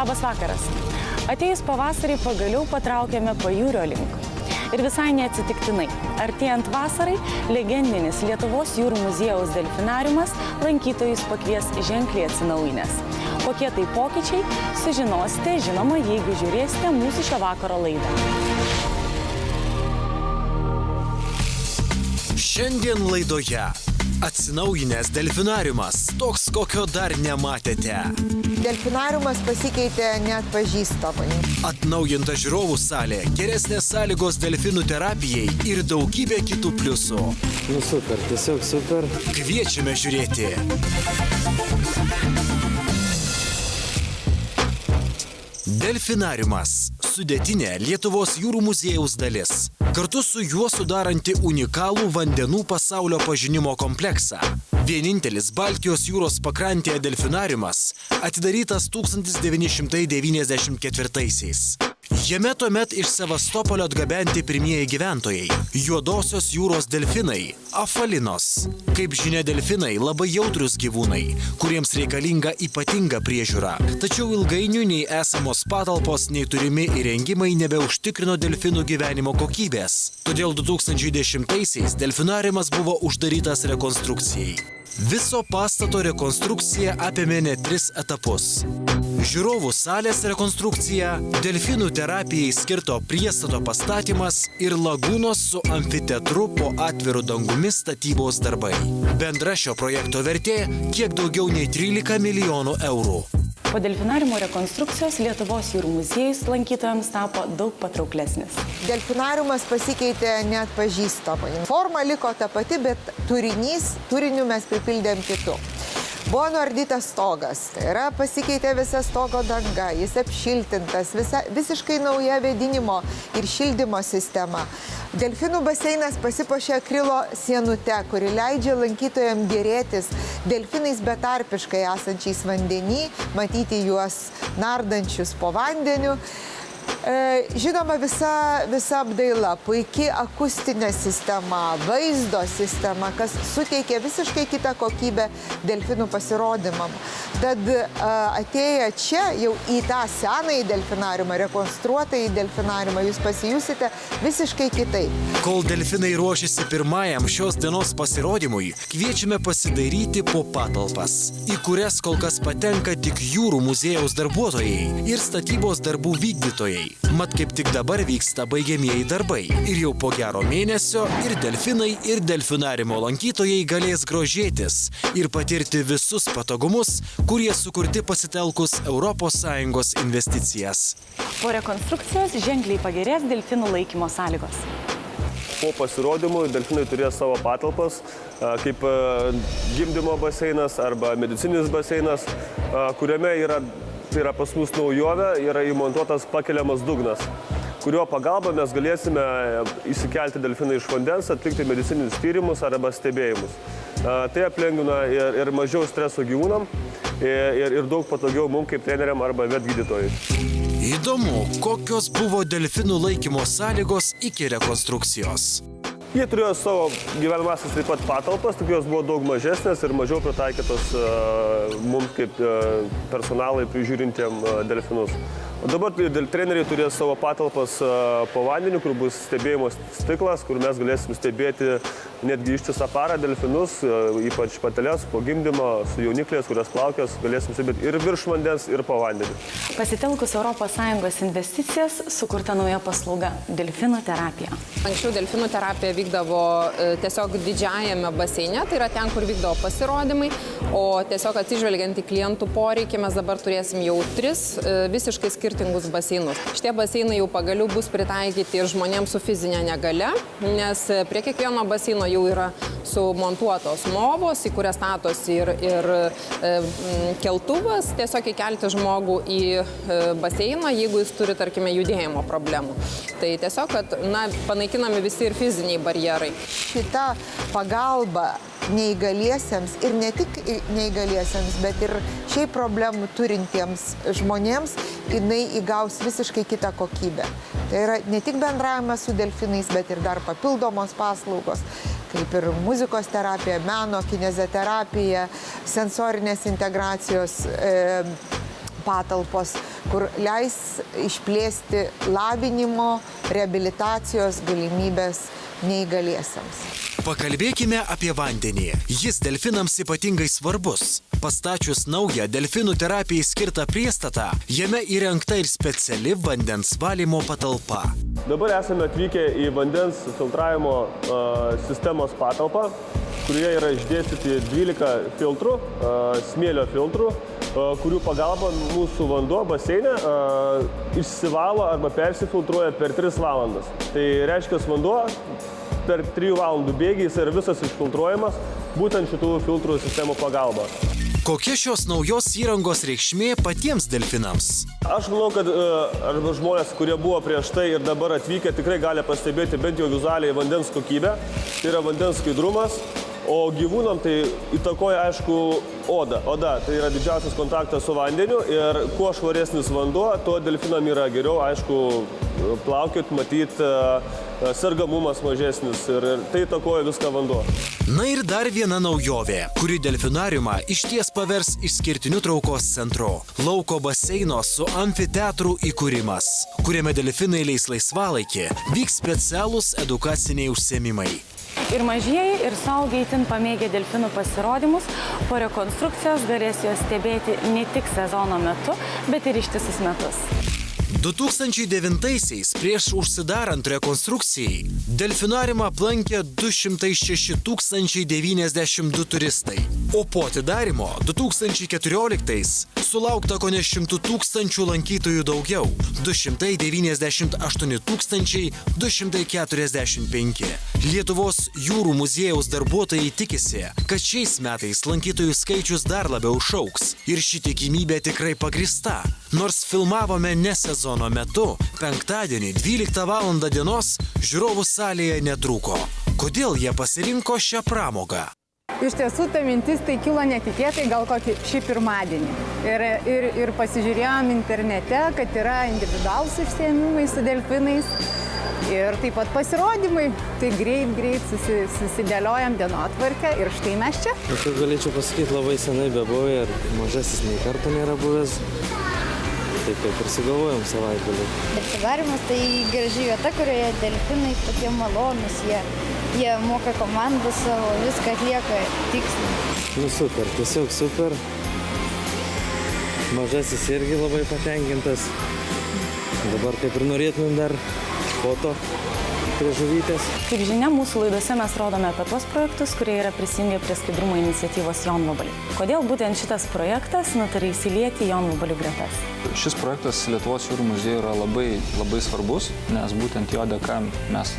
Labas vakaras. Atėjus pavasarį pagaliau patraukėme pajūrio link. Ir visai neatsitiktinai. Artėjant vasarai, legendinis Lietuvos jūrų muziejaus delfinariumas lankytojus pakvies ženkliai atsinaujinęs. Kokie tai pokyčiai, sužinosite, žinoma, jeigu žiūrėsite mūsų šio vakaro laidą. Šiandien laidoje atsinaujinęs delfinariumas, toks kokio dar nematėte. Delfinariumas pasikeitė neatpažįstamai. Atnaujinta žiūrovų salė, geresnės sąlygos delfinų terapijai ir daugybė kitų pliusų. Super, tiesiog super. Kviečiame žiūrėti. Delfinariumas – sudėtinė Lietuvos jūrų muziejaus dalis. Kartu su juo sudaranti unikalų vandenų pasaulio pažinimo kompleksą. Vienintelis Baltijos jūros pakrantėje delfinariumas atidarytas 1994-aisiais. Jame tuomet iš Sevastopolio atgabenti pirmieji gyventojai – juodosios jūros delfinai – afalinos. Kaip žinia, delfinai labai jautrus gyvūnai, kuriems reikalinga ypatinga priežiūra. Tačiau ilgainiui nei esamos patalpos, nei turimi įrengimai nebeužtikrino delfinų gyvenimo kokybės. Todėl 2010-aisiais delfinariumas buvo uždarytas rekonstrukcijai. Viso pastato rekonstrukcija apėmė net 3 etapus. Žiūrovų salės rekonstrukcija, delfinų terapijai skirto priestato pastatymas ir lagūnos su amfiteatru po atviru dangumi statybos darbai. Bendra šio projekto vertė kiek daugiau nei 13 milijonų eurų. Po delfinariumo rekonstrukcijos Lietuvos jūrų muziejus lankytojams tapo daug patrauklesnis. Delfinariumas pasikeitė neatpažįstamai. Forma liko ta pati, bet turiniu mes pripildėm kitu. Buvo nuardytas stogas, tai yra pasikeitė visa stogo danga, jis apšiltintas, visiškai nauja vėdinimo ir šildymo sistema. Delfinų baseinas pasipuošė akrilo sienute, kuri leidžia lankytojams gėrėtis delfinais betarpiškai esančiais vandenį, matyti juos nardančius po vandeniu. Žinoma, visa apdaila, puiki akustinė sistema, vaizdo sistema, kas suteikia visiškai kitą kokybę delfinų pasirodymam. Tad atėję čia jau į tą senąjį delfinariumą, rekonstruotąjį delfinariumą, jūs pasijusite visiškai kitaip. Kol delfinai ruošiasi pirmajam šios dienos pasirodymui, kviečiame pasidairyti po patalpas, į kurias kol kas patenka tik jūrų muziejaus darbuotojai ir statybos darbų vykdytojai. Mat kaip tik dabar vyksta baigiamieji darbai ir jau po gero mėnesio ir delfinai, ir delfinariumo lankytojai galės grožėtis ir patirti visus patogumus, kurie sukurti pasitelkus ES investicijas. Po rekonstrukcijos ženkliai pagerės delfinų laikymo sąlygos. Po pasirodymų delfinai turės savo patalpas, kaip gimdymo baseinas arba medicininis baseinas, kuriame tai yra pas mus naujovė, yra įmontuotas pakeliamas dugnas, kurio pagalba mes galėsime įsikelti delfiną iš vandens, atlikti medicininius tyrimus arba stebėjimus. Tai aplengvina ir mažiau streso gyvūnam ir daug patogiau mums kaip treneriam arba vetgydytojui. Įdomu, kokios buvo delfinų laikymo sąlygos iki rekonstrukcijos. Jie turėjo savo gyvenamąsias taip pat patalpas, tik jos buvo daug mažesnės ir mažiau pritaikytos mums kaip personalai prižiūrintiem delfinus. O dabar treneriai turės savo patalpas po vandeniu, kur bus stebėjimo stiklas, kur mes galėsim stebėti netgi ištisą parą delfinus, ypač pateles, po gimdymo, su jaunikliais, kurias plaukios, galėsim stebėti ir virš vandens, ir po vandeniu. Pasitelkus ES investicijas sukurta nauja paslauga – delfinų terapija. Anksčiau delfinų terapija vykdavo tiesiog didžiajame baseine, tai yra ten, kur vykdavo pasirodymai, o tiesiog atsižvelgiant į klientų poreikį mes dabar turėsim jau 3 visiškai skirtingus baseinus. Šitie baseinai jau pagaliau bus pritaikyti ir žmonėms su fizinė negalia, nes prie kiekvieno baseino jau yra sumontuotos movos, į kurias statosi ir keltuvas, tiesiog įkelti žmogų į baseiną, jeigu jis turi, tarkime, judėjimo problemų. Tai tiesiog, kad panaikinami visi ir fiziniai barjerai. Šita pagalba neįgaliesiems ir ne tik neįgaliesiems, bet ir šiaip problemų turintiems žmonėms, jinai įgaus visiškai kitą kokybę. Tai yra ne tik bendravimas su delfinais, bet ir dar papildomos paslaugos, kaip ir muzikos terapija, meno, kineziterapija, sensorinės integracijos patalpos, kur leis išplėsti lavinimo, reabilitacijos galimybės neįgaliesiems. Pakalbėkime apie vandenį. Jis delfinams ypatingai svarbus. Pastačius naują delfinų terapijai skirtą priestatą, jame įrengta ir speciali vandens valymo patalpa. Dabar esame atvykę į vandens filtravimo sistemos patalpą, kurioje yra išdėstyti 12 filtrų, smėlio filtrų, kurių pagalba mūsų vanduo baseine išsivalo arba persifiltruoja per 3 valandas. Tai reiškia, vanduo per 3 valandų bėgį jis yra visas išfiltruojamas būtent šitų filtrų sistemų pagalba. Kokia šios naujos įrangos reikšmė patiems delfinams? Aš manau, kad arba žmonės, kurie buvo prieš tai ir dabar atvykę, tikrai gali pastebėti bent jau vizualiai vandens kokybę. Tai yra vandens skaidrumas, o gyvūnam tai įtakoja, aišku, oda. Tai yra didžiausias kontaktas su vandeniu ir kuo švaresnis vanduo, tuo delfinam yra geriau, aišku, plaukiot, matyti, sergamumas mažesnis ir tai įtakoja viską vanduo. Na ir dar viena naujovė, kuri delfinariumą išties pavers išskirtiniu traukos centru. Lauko baseino su amfiteatru įkūrimas, kuriame delfinai leis laisvalaikį, vyks specialūs edukaciniai užsiėmimai. Ir mažieji, ir suaugę itin pamėgę delfinų pasirodymus, po rekonstrukcijos galės juos stebėti ne tik sezono metu, bet ir ištisus metus. 2009-aisiais, prieš užsidarant rekonstrukcijai, delfinariumą aplankė 206 092 turistai, o po atidarymo 2014-ais sulaukta kone 100 000 lankytojų daugiau – 298 245. Lietuvos jūrų muziejaus darbuotojai tikisi, kad šiais metais lankytojų skaičius dar labiau išaugs ir ši tikimybė tikrai pagrįsta. Nors filmavome ne sezono metu, penktadienį 12 val. Dienos žiūrovų salėje netrūko. Kodėl jie pasirinko šią pramogą? Iš tiesų, ta mintis tai kilo netikėtai, gal kokį šį pirmadienį. Ir pasižiūrėjom internete, kad yra individualūs užsiėmimai su delfinais ir taip pat pasirodymai. Tai greit susidėliojam dienotvarkę ir štai mes čia. Aš galėčiau pasakyti, labai senai bebuvau ir mažasis nei karto nėra buvęs. Taip kaip ir sugalvojom savaitgalį. Delfinariumas tai graži vieta, kurioje delfinai tokie malonūs, jie moka komandą savo, viską atlieka tiksliai. Nu super, tiesiog super. Mažasis irgi labai patenkintas. Dabar kaip ir norėtumėm dar foto prie žuvytės. Kaip žinia, mūsų laidose mes rodome apie tuos projektus, kurie yra prisijungę prie skaidrumo iniciatyvos Jonvabaliai. Kodėl būtent šitas projektas nutarė įsilieti Jonvabalių gretas? Šis projektas Lietuvos jūrų muziejui yra labai svarbus, nes būtent jo dėka mes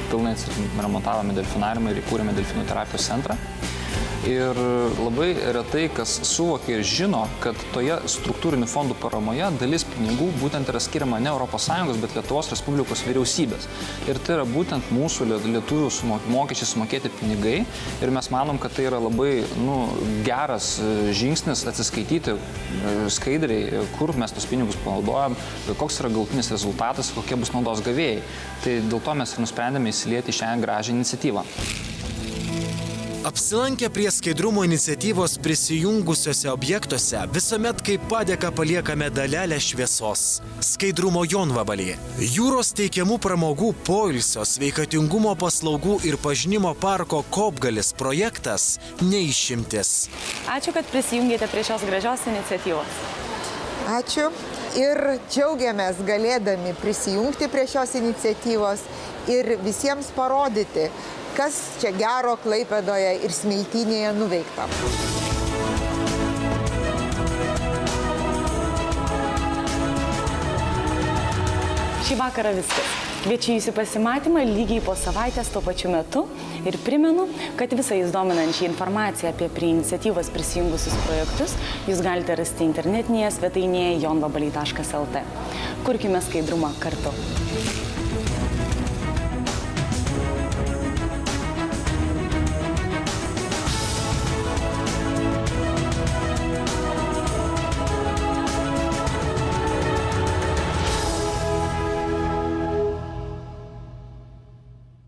pilnai remontavome delfinariumą ir įkūrėme delfinų terapijos centrą. Ir labai retai kas suvokia ir žino, kad toje struktūrinių fondų paramoje dalis pinigų būtent yra skiriama ne ES, bet Lietuvos Respublikos vyriausybės. Ir tai yra būtent mūsų lietuvių mokesčiai sumokėti pinigai. Ir mes manom, kad tai yra labai geras žingsnis atsiskaityti skaidriai, kur mes tos pinigus panaudojam, koks yra galutinis rezultatas, kokie bus naudos gavėjai. Tai dėl to mes ir nusprendėme įsilieti šią gražią iniciatyvą. Apsilankę prie skaidrumo iniciatyvos prisijungusiuose objektuose visuomet kaip padėką paliekame dalelę šviesos. Skaidrumo Jonvabalyje. Jūros teikiamų pramogų, poilsio, sveikatingumo paslaugų ir pažinimo parko Kopgalis projektas neišimtis. Ačiū, kad prisijungėte prie šios gražios iniciatyvos. Ačiū ir džiaugiamės galėdami prisijungti prie šios iniciatyvos ir visiems parodyti, kas čia gero Klaipėdoje ir Smiltynėje nuveikta. Šį vakarą viskas. Kviečiu Jūs į pasimatymą lygiai po savaitės tuo pačiu metu ir primenu, kad visą Jūs dominančią informaciją apie prie iniciatyvos prisijungusius projektus Jūs galite rasti internetinėje svetainėje jonvabaliai.lt. Kurkime skaidrumą kartu.